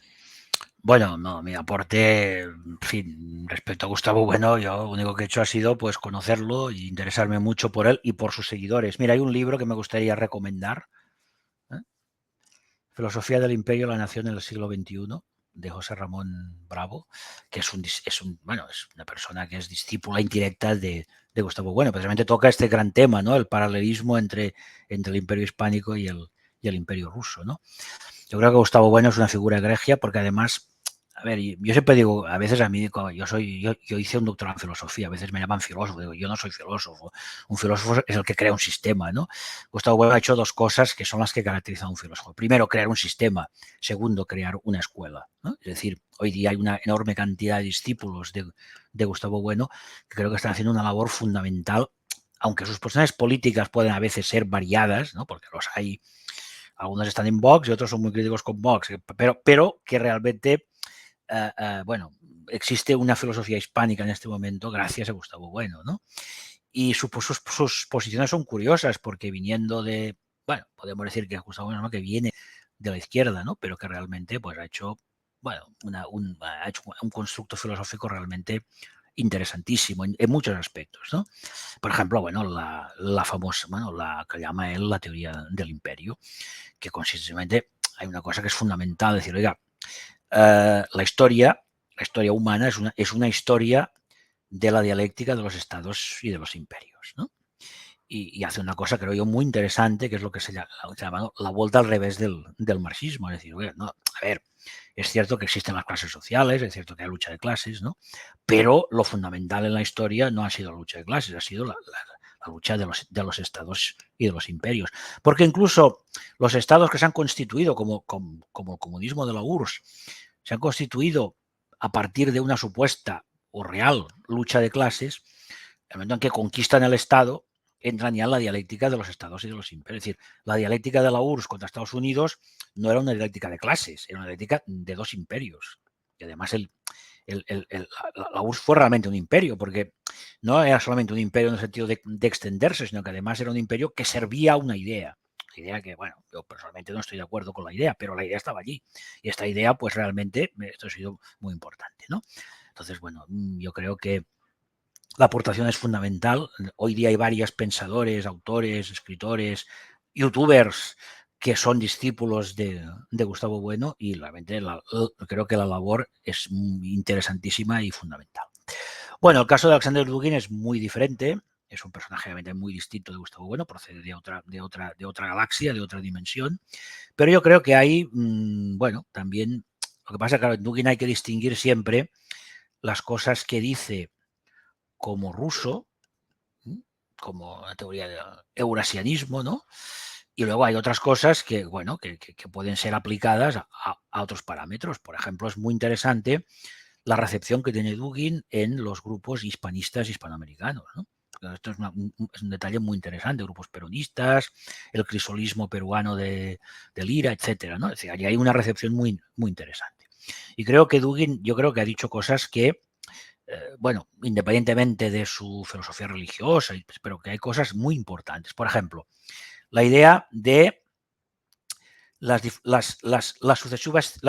Bueno, no, mi aporte, en fin, respecto a Gustavo Bueno, yo lo único que he hecho ha sido pues conocerlo e interesarme mucho por él y por sus seguidores. Mira, hay un libro que me gustaría recomendar, ¿eh? Filosofía del Imperio y la Nación en el siglo XXI, de José Ramón Bravo, que es una persona que es discípula indirecta de Gustavo Bueno. Precisamente toca este gran tema, ¿no? El paralelismo entre el Imperio Hispánico y el Imperio Ruso, ¿no? Yo creo que Gustavo Bueno es una figura egregia porque además, a ver, yo siempre digo, a veces a mí, yo hice un doctorado en filosofía, a veces me llaman filósofo, digo, yo no soy filósofo, un filósofo es el que crea un sistema, ¿no? Gustavo Bueno ha hecho dos cosas que son las que caracterizan a un filósofo. Primero, crear un sistema. Segundo, crear una escuela, ¿no? Es decir, hoy día hay una enorme cantidad de discípulos de Gustavo Bueno que creo que están haciendo una labor fundamental aunque sus posiciones políticas pueden a veces ser variadas, ¿no? Porque los hay, algunos están en Vox y otros son muy críticos con Vox, pero que realmente, bueno, existe una filosofía hispánica en este momento gracias a Gustavo Bueno, ¿no? Y sus posiciones son curiosas porque viniendo de, bueno, podemos decir que Gustavo Bueno, ¿no?, que viene de la izquierda, ¿no? Pero que realmente pues ha hecho, bueno, ha hecho un constructo filosófico realmente interesantísimo en muchos aspectos, ¿no? Por ejemplo, bueno, la famosa, bueno, la que llama él la teoría del imperio, que consistentemente hay una cosa que es fundamental, decir, oiga, la historia humana es una historia de la dialéctica de los estados y de los imperios, ¿no? Y hace una cosa, creo yo, muy interesante, que es lo que se llama, ¿no?, la vuelta al revés del marxismo. Es decir, oye, no, a ver, es cierto que existen las clases sociales, es cierto que hay lucha de clases, ¿no? Pero lo fundamental en la historia no ha sido la lucha de clases, ha sido la lucha de los estados y de los imperios. Porque incluso los estados que se han constituido, como el comunismo de la URSS, se han constituido a partir de una supuesta o real lucha de clases. El momento en que conquistan el Estado, entran ya en la dialéctica de los estados y de los imperios. Es decir, la dialéctica de la URSS contra Estados Unidos no era una dialéctica de clases, era una dialéctica de dos imperios. Y además la URSS fue realmente un imperio, porque no era solamente un imperio en el sentido de extenderse, sino que además era un imperio que servía a una idea. Idea que, bueno, yo personalmente no estoy de acuerdo con la idea, pero la idea estaba allí. Y esta idea, pues realmente, esto ha sido muy importante, ¿no? Entonces, bueno, yo creo que la aportación es fundamental. Hoy día hay varios pensadores, autores, escritores, youtubers que son discípulos de Gustavo Bueno y realmente creo que la labor es interesantísima y fundamental. Bueno, el caso de Alexander Dugin es muy diferente. Es un personaje realmente muy distinto de Gustavo Bueno, procede de otra galaxia, de otra dimensión. Pero yo creo que hay, bueno, también, lo que pasa es que en Dugin hay que distinguir siempre las cosas que dice como ruso, como la teoría del eurasianismo, ¿no? Y luego hay otras cosas que, bueno, que pueden ser aplicadas a otros parámetros. Por ejemplo, es muy interesante la recepción que tiene Dugin en los grupos hispanistas hispanoamericanos, ¿no? Esto es un detalle muy interesante, grupos peronistas, el crisolismo peruano de Lira, etcétera, ¿no? Es decir, ahí hay una recepción muy, muy interesante. Y creo que Dugin, yo creo que ha dicho cosas que, bueno, independientemente de su filosofía religiosa, pero que hay cosas muy importantes. Por ejemplo, la idea de las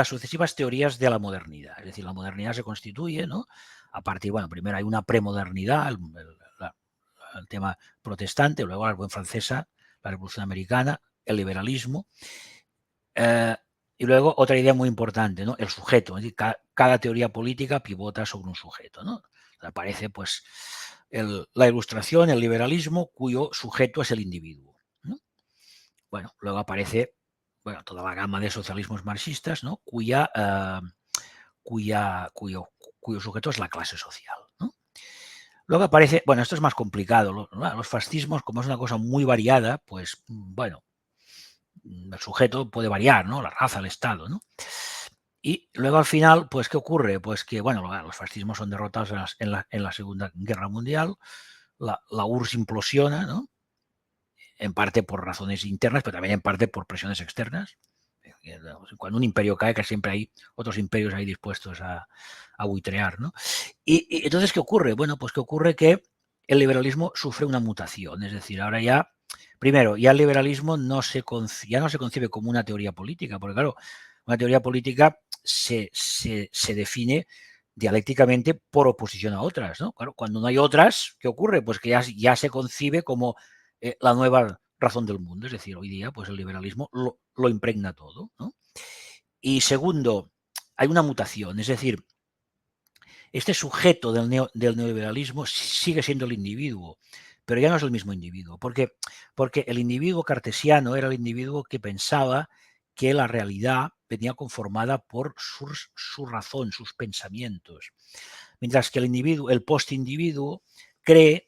sucesivas teorías de la modernidad. Es decir, la modernidad se constituye, ¿no?, a partir, bueno, primero hay una premodernidad, el tema protestante, luego la Revolución Francesa, la Revolución Americana, el liberalismo, y luego otra idea muy importante, ¿no?, el sujeto. Es decir, cada teoría política pivota sobre un sujeto, ¿no? Aparece, pues, la Ilustración, el liberalismo, cuyo sujeto es el individuo, ¿no? Bueno, luego aparece, bueno, toda la gama de socialismos marxistas, ¿no?, cuyo sujeto es la clase social, ¿no? Luego aparece, bueno, esto es más complicado, los fascismos, como es una cosa muy variada, pues, bueno, el sujeto puede variar, ¿no?, la raza, el Estado, ¿no? Y luego al final, pues, ¿qué ocurre? Pues que, bueno, los fascismos son derrotados en la Segunda Guerra Mundial, la URSS implosiona, ¿no?, en parte por razones internas, pero también en parte por presiones externas. Cuando un imperio cae, que siempre hay otros imperios ahí dispuestos a buitrear, ¿no? Y entonces, ¿qué ocurre? Bueno, pues que ocurre que el liberalismo sufre una mutación. Es decir, ahora ya, primero, ya el liberalismo ya no se concibe como una teoría política, porque claro, una teoría política se define dialécticamente por oposición a otras, ¿no? Claro, cuando no hay otras, ¿qué ocurre? Pues que ya se concibe como la nueva razón del mundo. Es decir, hoy día, pues el liberalismo lo impregna todo, ¿no? Y segundo, hay una mutación, es decir, este sujeto del neoliberalismo sigue siendo el individuo, pero ya no es el mismo individuo, porque el individuo cartesiano era el individuo que pensaba que la realidad venía conformada por su razón, sus pensamientos, mientras que el postindividuo cree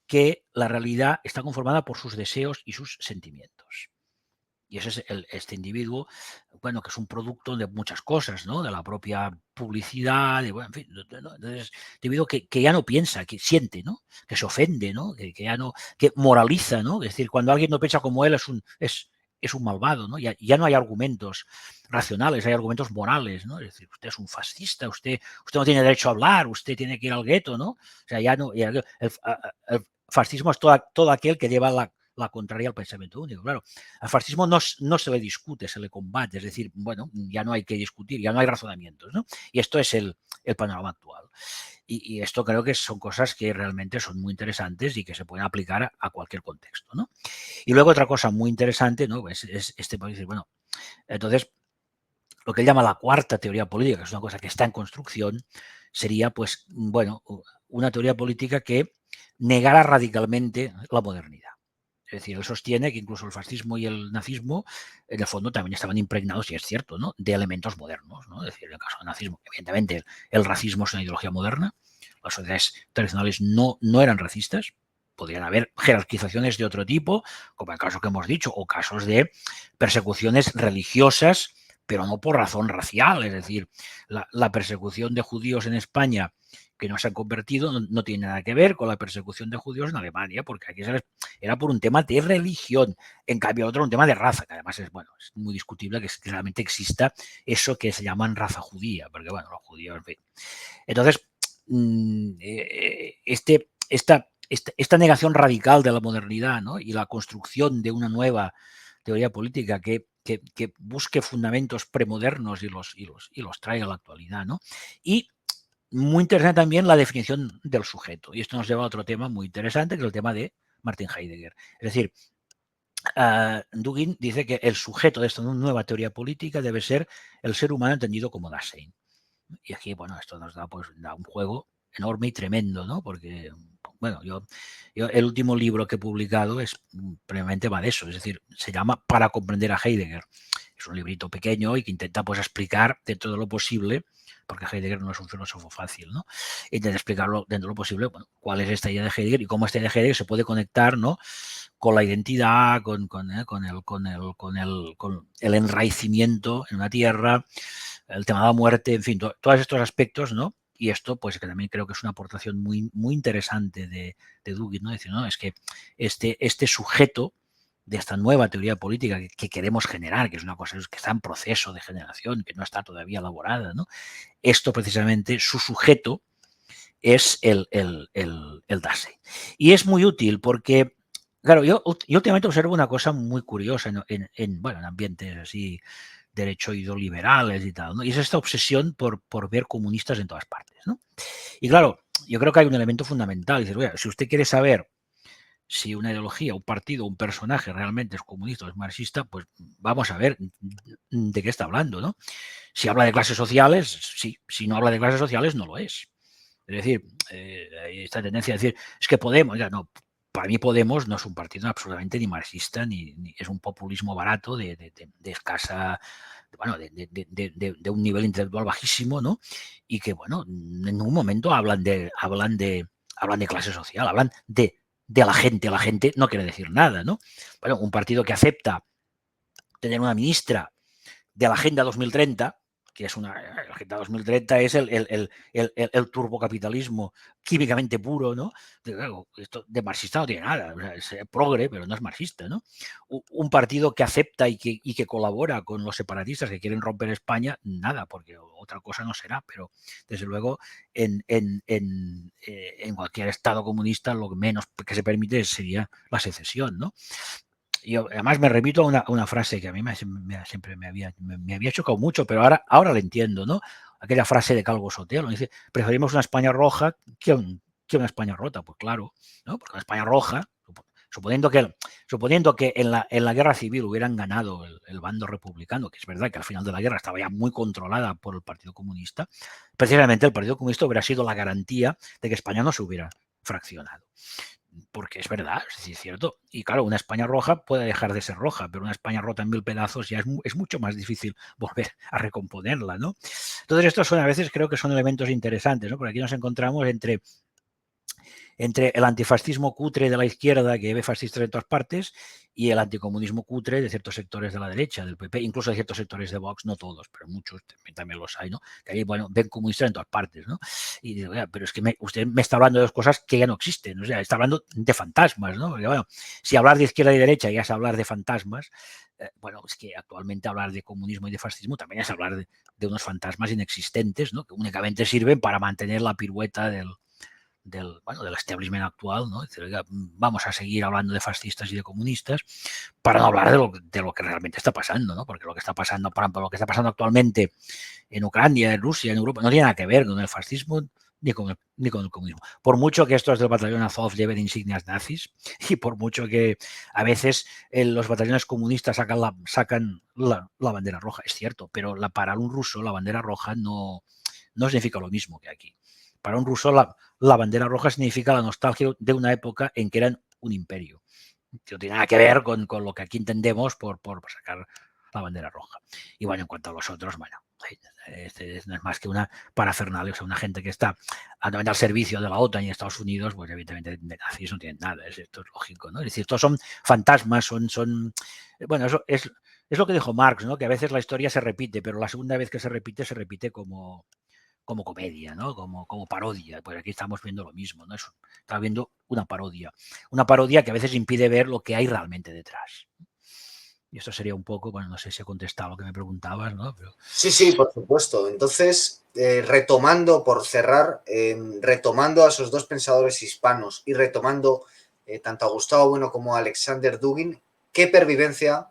que la realidad está conformada por sus deseos y sus sentimientos. Y ese es este individuo, bueno, que es un producto de muchas cosas, ¿no? De la propia publicidad, de, bueno, en fin, ¿no? Entonces, individuo que ya no piensa, que siente, ¿no? Que se ofende, ¿no? Que ya no, que moraliza, ¿no? Es decir, cuando alguien no piensa como él es un malvado, ¿no? Ya no hay argumentos racionales, hay argumentos morales, ¿no? Es decir, usted es un fascista, usted no tiene derecho a hablar, usted tiene que ir al gueto, ¿no? O sea, ya no, el fascismo es todo aquel que lleva la contraria al pensamiento único. Claro, al fascismo no se le discute, se le combate, es decir, bueno, ya no hay que discutir, ya no hay razonamientos, ¿no? Y esto es el panorama actual. Y esto creo que son cosas que realmente son muy interesantes y que se pueden aplicar a cualquier contexto, ¿no? Y luego otra cosa muy interesante, ¿no? Es bueno, entonces, lo que él llama la cuarta teoría política, que es una cosa que está en construcción, sería, pues, bueno, una teoría política que negara radicalmente la modernidad. Es decir, él sostiene que incluso el fascismo y el nazismo, en el fondo, también estaban impregnados, y es cierto, ¿no?, de elementos modernos, ¿no? Es decir, en el caso del nazismo, evidentemente, el racismo es una ideología moderna. Las sociedades tradicionales no eran racistas. Podrían haber jerarquizaciones de otro tipo, como el caso que hemos dicho, o casos de persecuciones religiosas, pero no por razón racial. Es decir, la persecución de judíos en España, que no se han convertido, no tiene nada que ver con la persecución de judíos en Alemania, porque aquí era por un tema de religión. En cambio, otro un tema de raza, que además es muy discutible que realmente exista eso que se llaman raza judía, porque bueno, los judíos, en fin. Entonces, esta negación radical de la modernidad, ¿no?, y la construcción de una nueva teoría política que busque fundamentos premodernos y los traiga a la actualidad, ¿no? Y muy interesante también la definición del sujeto. Y esto nos lleva a otro tema muy interesante, que es el tema de Martin Heidegger. Es decir, Dugin dice que el sujeto de esta nueva teoría política debe ser el ser humano entendido como Dasein. Y aquí, bueno, esto nos da, pues, un juego enorme y tremendo, ¿no? Porque, bueno, yo el último libro que he publicado previamente va de eso, es decir, se llama Para comprender a Heidegger. Es un librito pequeño y que intenta, pues, explicar dentro de lo posible, porque Heidegger no es un filósofo fácil, ¿no? Intenta explicarlo dentro de lo posible, bueno, cuál es esta idea de Heidegger y cómo esta idea de Heidegger se puede conectar, ¿no?, con la identidad, con el enraizamiento en una tierra, el tema de la muerte, en fin, todos estos aspectos, ¿no? Y esto, pues, que también creo que es una aportación muy, muy interesante de Dugin, ¿no? Decir, no, es que este sujeto de esta nueva teoría política que queremos generar, que es una cosa que está en proceso de generación, que no está todavía elaborada, ¿no? Esto precisamente, su sujeto es el Dasein. Y es muy útil porque, claro, yo últimamente observo una cosa muy curiosa en ambientes así derechoido-liberales y tal, ¿no? Y es esta obsesión por ver comunistas en todas partes, ¿no? Y claro, yo creo que hay un elemento fundamental. Dices, oye, si usted quiere saber si una ideología, un partido, un personaje realmente es comunista o es marxista, pues vamos a ver de qué está hablando, ¿no? Si habla de clases sociales, sí. Si no habla de clases sociales, no lo es. Es decir, hay esta tendencia a decir, es que Podemos, ya no, para mí Podemos no es un partido absolutamente ni marxista, ni es un populismo barato de escasa, bueno, de un nivel intelectual bajísimo, ¿no? Y que, bueno, en un momento hablan de clase social, hablan de la gente. La gente no quiere decir nada, ¿no? Bueno, un partido que acepta tener una ministra de la Agenda 2030, que es la Agenda 2030 es el turbocapitalismo químicamente puro, ¿no? Claro, esto de marxista no tiene nada, o sea, es progre, pero no es marxista, ¿no? Un partido que acepta y que colabora con los separatistas que quieren romper España, nada, porque otra cosa no será, pero desde luego en cualquier estado comunista lo menos que se permite sería la secesión, ¿no? Yo además me remito a una frase que a mí siempre me había chocado mucho, pero ahora lo entiendo, ¿no? Aquella frase de Calvo Sotelo, dice, preferimos una España roja que una España rota. Pues claro, ¿no? Porque una España roja, suponiendo que en la guerra civil hubieran ganado el bando republicano, que es verdad que al final de la guerra estaba ya muy controlada por el Partido Comunista, precisamente el Partido Comunista hubiera sido la garantía de que España no se hubiera fraccionado. Porque es verdad, es cierto. Y claro, una España roja puede dejar de ser roja, pero una España rota en 1000 pedazos ya es mucho más difícil volver a recomponerla, ¿no? Entonces, estos son a veces, creo que son elementos interesantes, ¿no? Porque aquí nos encontramos entre entre el antifascismo cutre de la izquierda, que ve fascistas en todas partes, y el anticomunismo cutre de ciertos sectores de la derecha, del PP, incluso de ciertos sectores de Vox, no todos, pero muchos también los hay, ¿no? Que ahí, bueno, ven comunistas en todas partes, ¿no? Y digo, pero es que usted me está hablando de dos cosas que ya no existen, o sea, está hablando de fantasmas, ¿no? Porque, bueno, si hablar de izquierda y derecha ya es hablar de fantasmas, bueno, es que actualmente hablar de comunismo y de fascismo también es hablar de unos fantasmas inexistentes, ¿no? Que únicamente sirven para mantener la pirueta del establishment actual, ¿no? Es decir, oiga, vamos a seguir hablando de fascistas y de comunistas para no hablar de lo que realmente está pasando, ¿no? Porque lo que está pasando, por ejemplo, lo que está pasando actualmente en Ucrania, en Rusia, en Europa, no tiene nada que ver con el fascismo ni con el comunismo. Por mucho que estos del batallón Azov lleven insignias nazis y por mucho que a veces los batallones comunistas sacan la bandera roja, es cierto, pero para un ruso la bandera roja no significa lo mismo que aquí. Para un ruso la bandera roja significa la nostalgia de una época en que eran un imperio. No tiene nada que ver con lo que aquí entendemos por sacar la bandera roja. Y bueno, en cuanto a los otros, bueno, no es más que una parafernalia, o sea, una gente que está al servicio de la OTAN y Estados Unidos, pues evidentemente de nazis no tienen nada, esto es lógico, ¿no? Es decir, estos son fantasmas, bueno, eso es lo que dijo Marx, ¿no? Que a veces la historia se repite, pero la segunda vez que se repite como comedia, ¿no? Como parodia. Pues aquí estamos viendo lo mismo, ¿no? Estamos viendo una parodia que a veces impide ver lo que hay realmente detrás. Y esto sería un poco, bueno, no sé si he contestado lo que me preguntabas, ¿no? Pero... Sí, por supuesto. Entonces, retomando, por cerrar, retomando a esos dos pensadores hispanos y retomando tanto a Gustavo Bueno como a Alexander Dugin, ¿qué pervivencia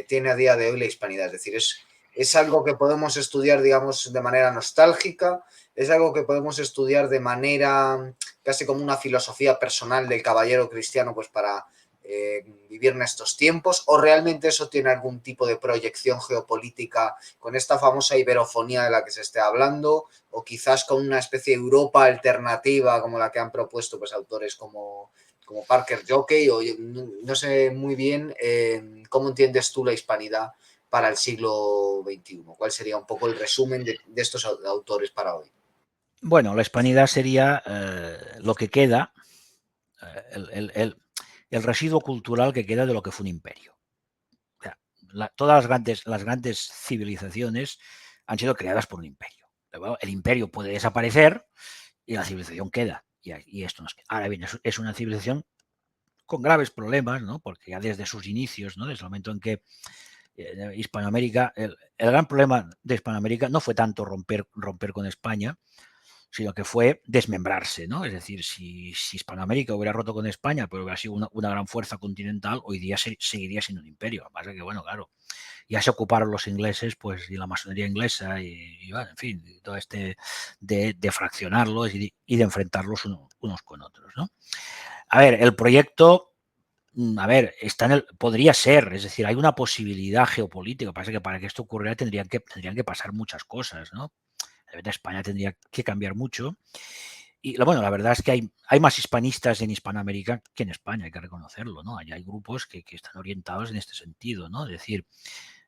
tiene a día de hoy la hispanidad? Es decir, es algo que podemos estudiar, digamos, de manera nostálgica, es algo que podemos estudiar de manera casi como una filosofía personal del caballero cristiano, pues para vivir en estos tiempos, o realmente eso tiene algún tipo de proyección geopolítica con esta famosa iberofonía de la que se esté hablando, o quizás con una especie de Europa alternativa como la que han propuesto pues autores como Parker Jockey, o no sé muy bien cómo entiendes tú la hispanidad para el siglo XXI. ¿Cuál sería un poco el resumen de estos autores para hoy? Bueno, la hispanidad sería lo que queda, el residuo cultural que queda de lo que fue un imperio. O sea, todas las grandes civilizaciones han sido creadas por un imperio. El imperio puede desaparecer y la civilización queda. Y esto nos queda. Ahora bien, es una civilización con graves problemas, ¿no? Porque ya desde sus inicios, ¿no? Desde el momento en que Hispanoamérica, el gran problema de Hispanoamérica no fue tanto romper con España, sino que fue desmembrarse, ¿no? Es decir, si Hispanoamérica hubiera roto con España, pero hubiera sido una gran fuerza continental, hoy día seguiría siendo un imperio. Lo que pasa es que, bueno, claro, ya se ocuparon los ingleses, pues, y la masonería inglesa, y bueno, en fin, todo de fraccionarlos y de enfrentarlos unos con otros, ¿no? A ver, el proyecto, a ver, podría ser, es decir, hay una posibilidad geopolítica. Pasa que para que esto ocurriera tendrían que pasar muchas cosas, ¿no? España tendría que cambiar mucho. Y bueno, la verdad es que hay más hispanistas en Hispanoamérica que en España, hay que reconocerlo, ¿no? Hay grupos que están orientados en este sentido, ¿no? Es decir,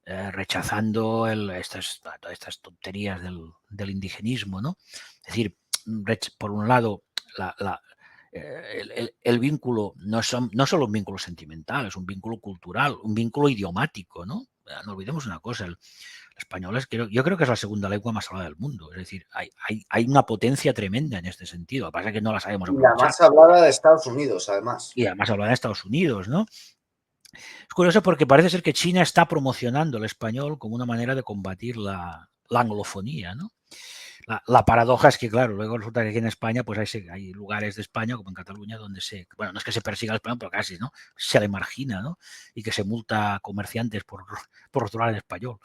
rechazando todas estas tonterías del indigenismo, ¿no? Es decir, por un lado, el vínculo no solo un vínculo sentimental, es un vínculo cultural, un vínculo idiomático, ¿no? No olvidemos una cosa, el español yo creo que es la segunda lengua más hablada del mundo, es decir, hay una potencia tremenda en este sentido, lo que pasa es que no la sabemos Y la aprovechar. más hablada de Estados Unidos, además. Y además hablada de Estados Unidos, ¿no? Es curioso porque parece ser que China está promocionando el español como una manera de combatir la anglofonía, ¿no? La paradoja es que, claro, luego resulta que aquí en España pues hay lugares de España, como en Cataluña, donde bueno, no es que se persiga el español, pero casi, ¿no? Se le margina, ¿no? Y que se multa a comerciantes por rotular el español.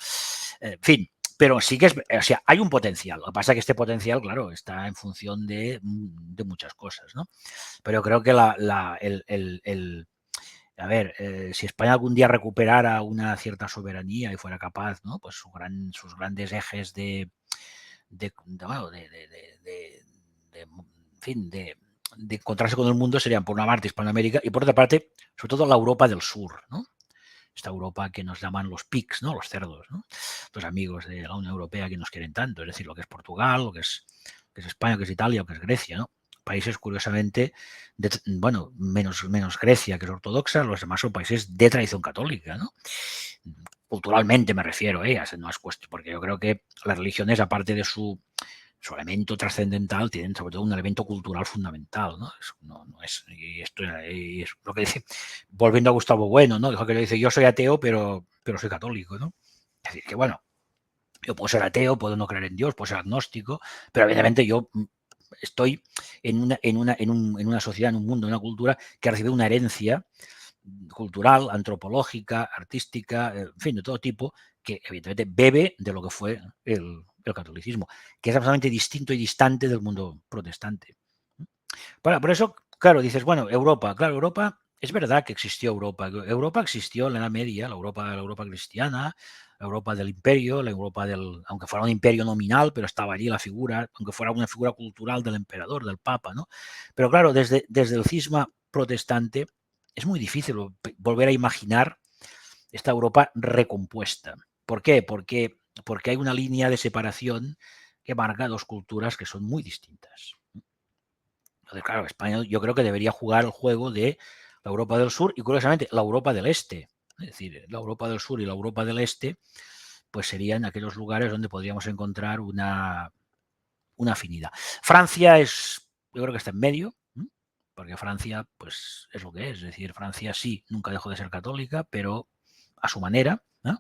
En fin, pero sí que o sea, hay un potencial. Lo que pasa es que este potencial, claro, está en función de muchas cosas, ¿no? Pero creo que a ver, si España algún día recuperara una cierta soberanía y fuera capaz, ¿no? Pues sus grandes ejes en fin, de encontrarse con el mundo serían por una parte Hispanoamérica y por otra parte, sobre todo la Europa del Sur, ¿no? Esta Europa que nos llaman los pigs, ¿no? Los cerdos, ¿no? Los amigos de la Unión Europea que nos quieren tanto, es decir, lo que es Portugal, lo que es España, lo que es Italia, lo que es Grecia, ¿no? países curiosamente, menos Grecia, que es ortodoxa, los demás son países de tradición católica, ¿no? Culturalmente me refiero, no es cuestión, porque yo creo que las religiones, aparte de su elemento trascendental, tienen sobre todo un elemento cultural fundamental, ¿no? No es, y esto es lo que dice, volviendo a Gustavo Bueno, ¿no? Dijo que le dice, yo soy ateo, pero soy católico, ¿no? Es decir, que bueno, yo puedo ser ateo, puedo no creer en Dios, puedo ser agnóstico, pero evidentemente yo estoy en una sociedad, en un mundo, en una cultura que ha recibido una herencia cultural, antropológica, artística, en fin, de todo tipo, que evidentemente bebe de lo que fue el catolicismo, que es absolutamente distinto y distante del mundo protestante. Bueno, por eso, claro, dices, bueno, Europa, claro, Europa, es verdad que existió Europa. Europa existió en la Edad Media, la Europa cristiana, la Europa del imperio, la Europa aunque fuera un imperio nominal, pero estaba allí la figura, aunque fuera una figura cultural del emperador, del papa, ¿no? Pero claro, desde el cisma protestante es muy difícil volver a imaginar esta Europa recompuesta. ¿Por qué? Porque hay una línea de separación que marca dos culturas que son muy distintas. Entonces, claro, España yo creo que debería jugar el juego de la Europa del Sur y, curiosamente, la Europa del Este. Es decir, la Europa del Sur y la Europa del Este, pues serían aquellos lugares donde podríamos encontrar una afinidad. Francia yo creo que está en medio, porque Francia, pues es lo que es. Es decir, Francia sí, nunca dejó de ser católica, pero a su manera, ¿no?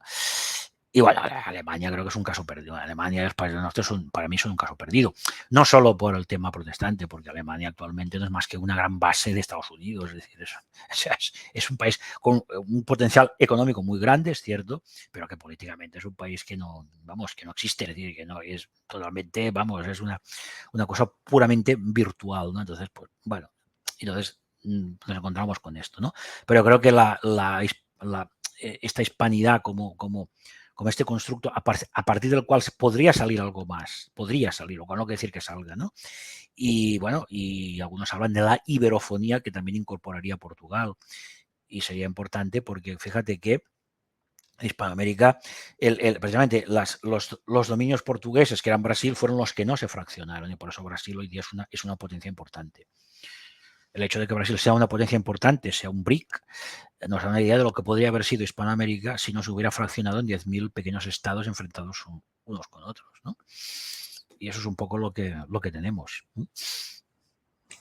Y bueno, Alemania creo que es un caso perdido. Alemania y los países del norte para mí son un caso perdido. No solo por el tema protestante, porque Alemania actualmente no es más que una gran base de Estados Unidos. Es decir, es un país con un potencial económico muy grande, es cierto, pero que políticamente es un país que no existe. Es decir, que no es totalmente, es una cosa puramente virtual, ¿no? Entonces, pues bueno, entonces nos encontramos con esto, ¿no? Pero creo que esta hispanidad como este constructo a partir del cual podría salir algo más, lo cual no quiere decir que salga, ¿no? Y bueno, y algunos hablan de la iberofonía, que también incorporaría Portugal, y sería importante porque fíjate que Hispanoamérica, precisamente los dominios portugueses, que eran Brasil, fueron los que no se fraccionaron, y por eso Brasil hoy día es una potencia importante. El hecho de que Brasil sea una potencia importante, sea un BRIC, nos da una idea de lo que podría haber sido Hispanoamérica si no se hubiera fraccionado en 10.000 pequeños estados enfrentados unos con otros, ¿no? Y eso es un poco lo que tenemos.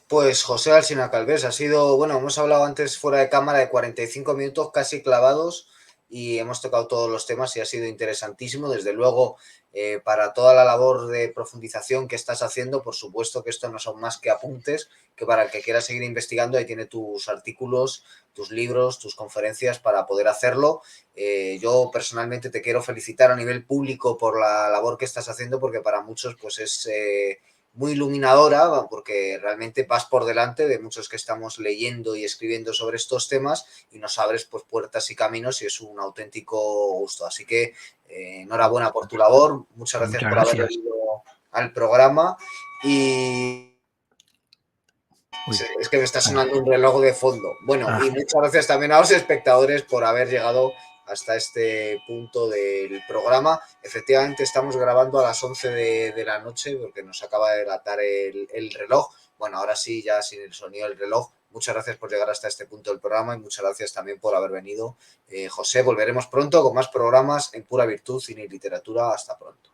Pues José Alsina Calvés, ha sido, bueno, hemos hablado antes fuera de cámara de 45 minutos casi clavados y hemos tocado todos los temas y ha sido interesantísimo. Desde luego, para toda la labor de profundización que estás haciendo, por supuesto que esto no son más que apuntes, que para el que quiera seguir investigando, ahí tiene tus artículos, tus libros, tus conferencias para poder hacerlo. Yo personalmente te quiero felicitar a nivel público por la labor que estás haciendo, porque para muchos pues es muy iluminadora, porque realmente vas por delante de muchos que estamos leyendo y escribiendo sobre estos temas y nos abres pues puertas y caminos y es un auténtico gusto. Así que enhorabuena por tu labor, muchas Pues gracias muchas por haber gracias. venido al programa y Uy, es que me está sonando un reloj de fondo. Bueno, y muchas gracias también a los espectadores por haber llegado hasta este punto del programa. Efectivamente, estamos grabando a las 11 de la noche porque nos acaba de delatar el reloj. Bueno, ahora sí, ya sin el sonido del reloj. Muchas gracias por llegar hasta este punto del programa y muchas gracias también por haber venido. José, volveremos pronto con más programas en Pura Virtud, Cine y Literatura. Hasta pronto.